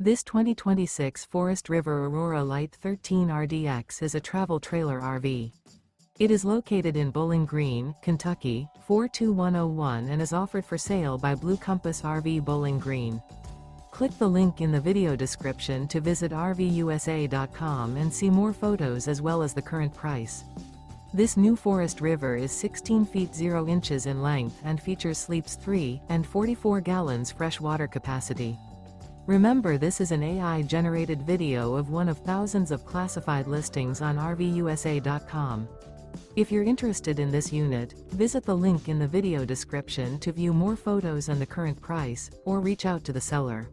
This 2026 Forest River Aurora Light 13 RDX is a travel trailer RV. It is located in Bowling Green, Kentucky, 42101 and is offered for sale by Blue Compass RV Bowling Green. Click the link in the video description to visit RVUSA.com and see more photos as well as the current price. This new Forest River is 16 feet 0 inches in length and features sleeps 3 and 44 gallons fresh water capacity. Remember, this is an AI-generated video of one of thousands of classified listings on RVUSA.com. If you're interested in this unit, visit the link in the video description to view more photos and the current price, or reach out to the seller.